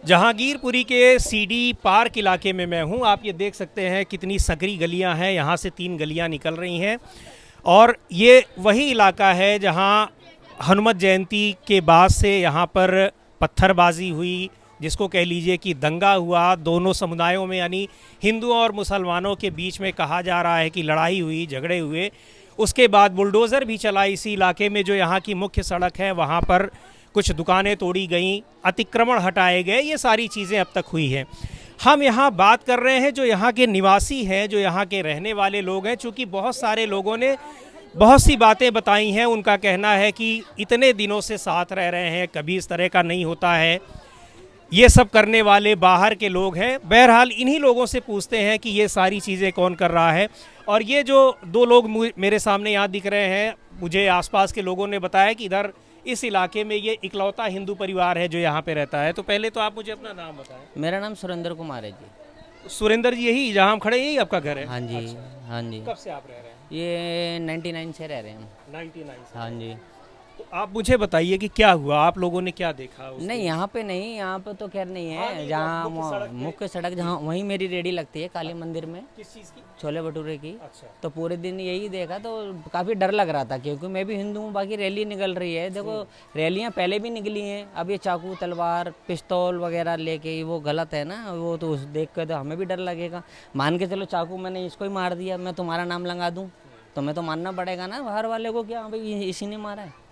जहांगीरपुरी के CD park इलाके में मैं हूं। आप ये देख सकते हैं कितनी सकरी गलियां हैं, यहाँ से 3 गलियां निकल रही हैं और ये वही इलाका है जहां हनुमत जयंती के बाद से यहाँ पर पत्थरबाजी हुई, जिसको कह लीजिए कि दंगा हुआ दोनों समुदायों में, यानी हिंदुओं और मुसलमानों के बीच में। कहा जा रहा है कि लड़ाई हुई, झगड़े हुए। उसके बाद बुलडोज़र भी चला इसी इलाके में, जो यहाँ की मुख्य सड़क है वहाँ पर कुछ दुकानें तोड़ी गईं, अतिक्रमण हटाए गए। ये सारी चीज़ें अब तक हुई हैं। हम यहाँ बात कर रहे हैं जो यहाँ के निवासी हैं, जो यहाँ के रहने वाले लोग हैं। चूँकि बहुत सारे लोगों ने बहुत सी बातें बताई हैं। उनका कहना है कि इतने दिनों से साथ रह रहे हैं, कभी इस तरह का नहीं होता है। ये सब करने वाले बाहर के लोग हैं। बहरहाल इन्हीं लोगों से पूछते हैं कि ये सारी चीज़ें कौन कर रहा है। और ये जो 2 लोग मेरे सामने यहाँ दिख रहे हैं, मुझे आसपास के लोगों ने बताया कि इधर इस इलाके में ये इकलौता हिंदू परिवार है जो यहाँ पे रहता है। तो पहले तो आप मुझे अपना नाम बताएं। मेरा नाम सुरेंद्र कुमार है जी। सुरेंद्र जी, यही जहाँ हम खड़े हैं, यही आपका घर है? हाँ जी। अच्छा। हाँ जी। कब से आप रह रहे हैं? ये 99 से रह रहे हैं हम। 99 से? हाँ जी। तो आप मुझे बताइए कि क्या हुआ, आप लोगों ने क्या देखा उस नहीं, यहाँ पे नहीं, यहाँ पे तो खैर नहीं हाँ, है। नहीं, जहाँ मुख्य सड़क जहाँ वहीं मेरी रेडी लगती है काली मंदिर में, किस चीज़ की? छोले भटूरे की। अच्छा। तो पूरे दिन यही देखा तो काफ़ी डर लग रहा था, क्योंकि मैं भी हिंदू हूँ। बाकी रैली निकल रही है, देखो रैलियाँ पहले भी निकली हैं। अब ये चाकू तलवार पिस्तौल वगैरह लेके, वो गलत है ना। वो तो देख कर तो हमें भी डर लगेगा। मान के चलो चाकू मैंने इसको ही मार दिया, मैं तुम्हारा नाम लगा दूँ तो मैं तो मानना पड़ेगा ना बाहर वाले को, क्या भाई इसी ने मारा है।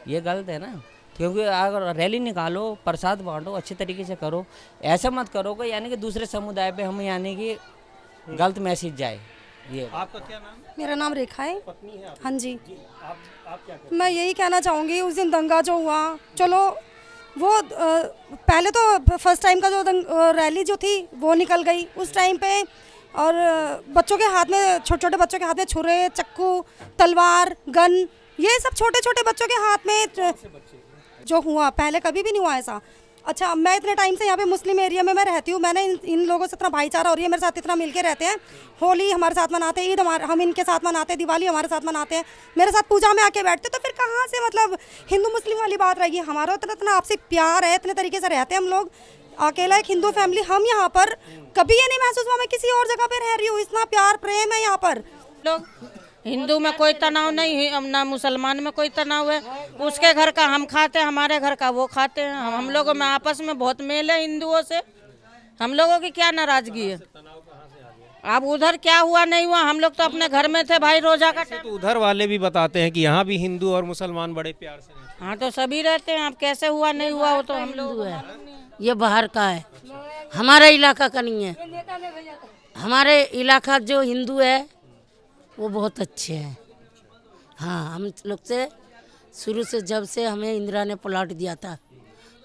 ये गलत है ना। क्योंकि अगर रैली निकालो, प्रसाद बांटो, अच्छे तरीके से करो। ऐसा मत करो कि यानी कि दूसरे समुदाय पे हम यानी कि गलत मैसेज जाए। ये आपका क्या नाम? मेरा नाम रेखा है। पत्नी है आपकी? हाँ जी। आप क्या करते मैं यही कहना चाहूँगी, उस दिन दंगा जो हुआ, चलो वो पहले तो फर्स्ट टाइम का जो रैली जो थी वो निकल गई उस टाइम पे। और बच्चों के हाथ में, छोटे छोटे बच्चों के हाथ में छुरे, चक्कू, तलवार, गन, ये सब छोटे छोटे बच्चों के हाथ में जो हुआ, पहले कभी भी नहीं हुआ ऐसा। अच्छा, मैं इतने टाइम से यहाँ पे मुस्लिम एरिया में मैं रहती हूँ। मैंने इन लोगों से इतना भाईचारा हो रही है, मेरे साथ इतना मिलके रहते हैं। होली हमारे साथ मनाते हैं, ईद हम इनके साथ मनाते हैं, दिवाली हमारे साथ मनाते हैं, मेरे साथ पूजा में आके बैठते। तो फिर कहाँ से मतलब हिंदू मुस्लिम वाली बात रहेगी? हमारा इतना आपसे प्यार है, इतने तरीके से रहते हैं हम लोग। अकेला एक हिंदू फैमिली, हम यहाँ पर कभी ये नहीं महसूस हुआ मैं किसी और जगह पे रह रही हूँ। इतना प्यार प्रेम है यहाँ पर। लोग हिंदू में कोई तनाव नहीं है, ना मुसलमान में कोई तनाव है। उसके घर का हम खाते हैं, हमारे घर का वो खाते हैं। हम लोगों में आपस में बहुत मेल है हिंदुओं से। हम लोगों की क्या नाराजगी है? अब उधर क्या हुआ नहीं हुआ, हम लोग तो अपने घर में थे भाई। रोजा का हैं? तो उधर वाले भी बताते हैं कि यहाँ भी हिंदू और मुसलमान बड़े प्यार से रहते हैं। हाँ, तो सभी रहते हैं। अब कैसे हुआ नहीं हुआ वो तो हम लोग है। ये बाहर का है, हमारे इलाका का नहीं है। हमारे इलाका जो हिंदू है वो बहुत अच्छे हैं। हाँ, हम लोग से शुरू से, जब से हमें इंदिरा ने प्लाट दिया था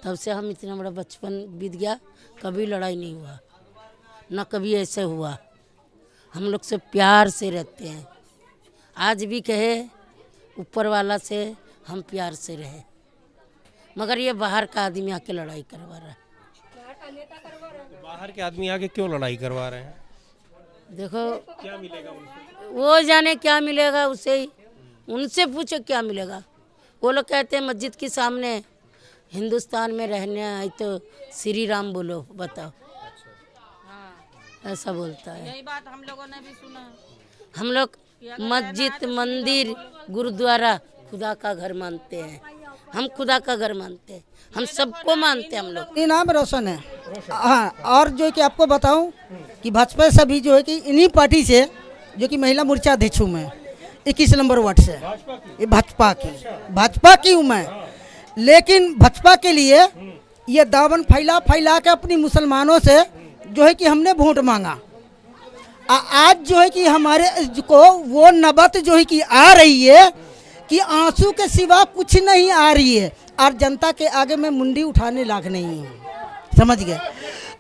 तब से हम इतना बड़ा बचपन बीत गया, कभी लड़ाई नहीं हुआ, ना कभी ऐसे हुआ। हम लोग से प्यार से रहते हैं। आज भी कहे ऊपर वाला से हम प्यार से रहे, मगर ये बाहर का आदमी आके लड़ाई करवा रहा है। बाहर के आदमी आके क्यों लड़ाई करवा रहे हैं? देखो क्या मिलेगा उनको? वो जाने क्या मिलेगा उसे ही, उनसे पूछो क्या मिलेगा। वो लोग कहते हैं मस्जिद के सामने हिंदुस्तान में रहने आए तो श्री राम बोलो, बताओ। ऐसा बोलता है। यही बात हम लोगों ने भी सुना। हम लोग मस्जिद, मंदिर, गुरुद्वारा खुदा का घर मानते हैं। हम खुदा का घर मानते हैं, हम सबको मानते हैं हम लोग। ये नाम रोशन है। हाँ, और जो है कि आपको बताऊं कि भाजपा सभी जो है कि इन्हीं पार्टी से, जो कि महिला मोर्चा अध्यक्ष हूँ मैं 21 नंबर वार्ड से। ये भाजपा की हूँ मैं। लेकिन भाजपा के लिए ये दामन फैला के अपनी मुसलमानों से जो है कि हमने वोट मांगा। आज जो है कि हमारे को वो नबत जो है कि आ रही है कि आंसू के सिवा कुछ नहीं आ रही है, और जनता के आगे में मुंडी उठाने लायक नहीं है, समझ गए?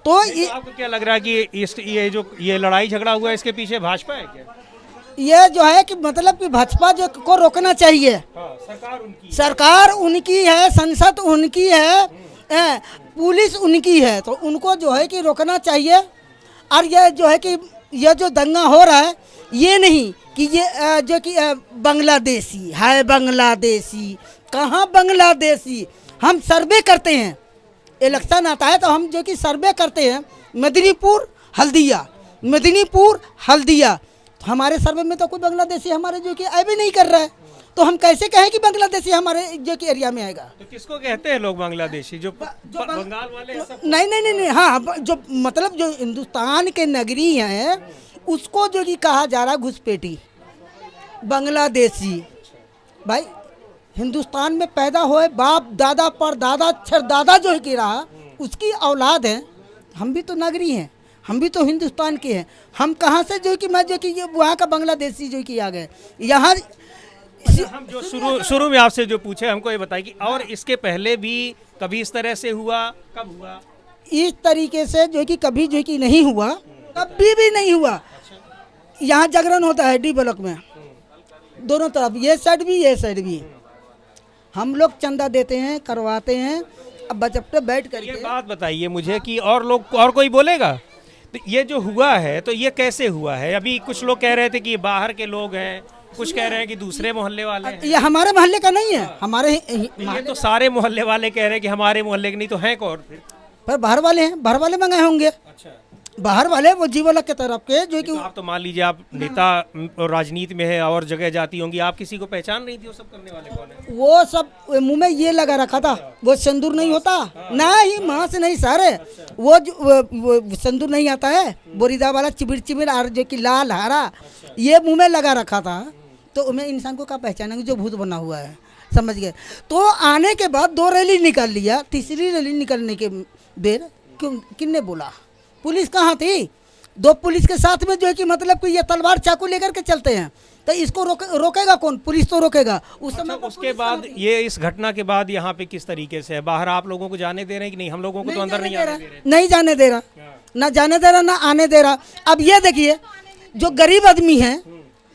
तो आपको क्या लग रहा है कि ये लड़ाई झगड़ा हुआ, इसके पीछे भाजपा है क्या? ये जो है कि मतलब कि भाजपा जो को रोकना चाहिए। हाँ, सरकार उनकी है, संसद उनकी है, पुलिस उनकी है, तो उनको जो है कि रोकना चाहिए। और ये जो है कि ये जो दंगा हो रहा है, ये नहीं कि ये जो कि बांग्लादेशी है, बांग्लादेशी कहाँ बांग्लादेशी। हम सर्वे करते हैं, इलेक्शन आता है तो हम जो कि सर्वे करते हैं मेदिनीपुर हल्दिया, मेदिनीपुर हल्दिया, तो हमारे सर्वे में तो कोई बांग्लादेशी हमारे जो कि आए भी नहीं कर रहा है, तो हम कैसे कहें कि बांग्लादेशी हमारे जो कि एरिया में आएगा। तो किसको कहते हैं लोग बांग्लादेशी? जो बंगाल वाले हैं सब? नहीं, हाँ, जो मतलब जो हिंदुस्तान के नगरी हैं उसको जो कि कहा जा रहा है घुसपैठी, बांग्लादेशी। भाई हिंदुस्तान में पैदा हुए बाप दादा पर दादा दादा जो है कि रहा उसकी औलाद है, हम भी तो नगरी हैं, हम भी तो हिंदुस्तान के हैं, हम कहाँ से जो कि मैं जो कि ये वहाँ का बांग्लादेशी जो कि आ गए यहाँ। हम जो शुरू में आपसे जो पूछे हमको ये बताइए कि और इसके पहले भी कभी इस तरह से हुआ? कब हुआ इस तरीके से जो कि कभी जो कि नहीं हुआ, कभी भी नहीं हुआ। यहाँ जागरण होता है डी ब्लॉक में, दोनों तरफ, ये साइड भी ये साइड भी, हम लोग चंदा देते हैं, करवाते हैं। अब बचपन बैठ कर ये बात बताइए मुझे कि और लोग और कोई बोलेगा तो ये जो हुआ है तो ये कैसे हुआ है? अभी कुछ लोग कह रहे थे कि बाहर के लोग हैं, कुछ कह रहे हैं कि दूसरे मोहल्ले वाले हैं। ये हमारे मोहल्ले का नहीं है, हमारे ये तो सारे मोहल्ले वाले कह रहे हैं कि हमारे मोहल्ले के नहीं तो हैं कौन फिर? पर बाहर वाले हैं, बाहर वाले मंगाए होंगे। अच्छा, बाहर वाले वो जीवलक के तरफ के जो कि तो आप तो मान लीजिए आप नेता और राजनीति में है और जगह जाती होंगी, आप किसी को पहचान रही थी? वो सब करने वाले कौन है? वो सब मुंह में ये लगा रखा था, वो सिंदूर नहीं होता ना ही माँ से नहीं सारे, वो सिंदूर नहीं आता है, बोरीदा वाला चिबिर चिबिर और जो कि लाल हरा ये मुंह में लगा रखा था, तो उन्हें इंसान को क्या पहचानेंगे जो भूत बना हुआ है, समझ गए। तो आने के बाद 2 रैली निकाल लिया, तीसरी रैली निकलने के देर क्यों किसने बोला? पुलिस कहाँ थी? 2 पुलिस के साथ में जो है कि मतलब कि ये तलवार चाकू लेकर के चलते हैं, तो इसको रोकेगा कौन? पुलिस तो रोकेगा उस समय। उसके बाद ये इस घटना के बाद यहाँ पे किस तरीके से है? बाहर आप लोगों को जाने दे रहे हैं कि नहीं? हम लोगों को तो अंदर नहीं आने दे रहे। नहीं जाने दे रहा, ना जाने दे रहा, ना आने दे रहा। अब ये देखिए जो गरीब आदमी है,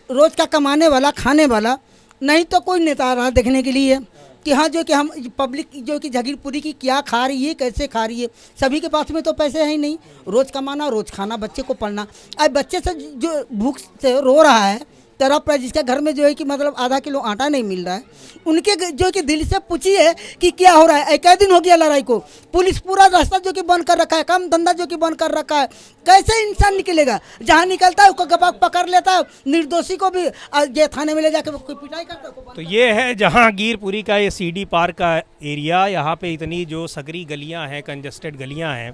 रोज का कमाने वाला, खाने वाला, नहीं तो कोई नेता आ रहा देखने के लिए कि हाँ जो कि हम पब्लिक जो कि जगीरपुरी की क्या खा रही है, कैसे खा रही है। सभी के पास में तो पैसे हैं ही नहीं, रोज कमाना, रोज खाना, बच्चे को पढ़ना। अब बच्चे से जो भूख से रो रहा है तरफ है, जिसके घर में जो है कि मतलब आधा किलो आटा नहीं मिल रहा है, उनके जो कि दिल से पूछिए कि क्या हो रहा है। एक दिन हो गया लड़ाई को, पुलिस पूरा रास्ता जो कि बंद कर रखा है, काम धंधा जो कि बंद कर रखा है, कैसे इंसान निकलेगा? जहाँ निकलता है उसको पकड़ लेता है, निर्दोषी को भी ये थाने में ले जाकर कोई पिटाई करता है। तो ये है जहांगीरपुरी का ये सीडी पार्क का एरिया। यहाँ पे इतनी जो सकरी गलियाँ हैं, कंजस्टेड गलियाँ हैं,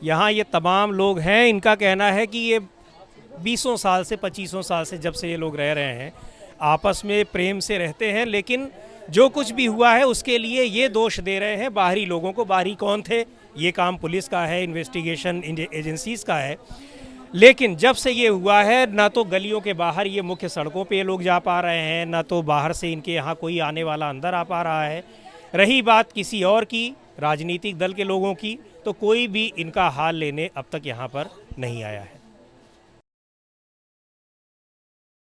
यहाँ ये तमाम लोग हैं। इनका कहना है कि ये 20 साल से 25 साल से जब से ये लोग रह रहे हैं आपस में प्रेम से रहते हैं, लेकिन जो कुछ भी हुआ है उसके लिए ये दोष दे रहे हैं बाहरी लोगों को। बाहरी कौन थे? ये काम पुलिस का है, इन्वेस्टिगेशन एजेंसीज का है। लेकिन जब से ये हुआ है ना तो गलियों के बाहर ये मुख्य सड़कों पे लोग जा पा रहे हैं, ना तो बाहर से इनके यहाँ कोई आने वाला अंदर आ पा रहा है। रही बात किसी और की, राजनीतिक दल के लोगों की, तो कोई भी इनका हाल लेने अब तक यहाँ पर नहीं आया है।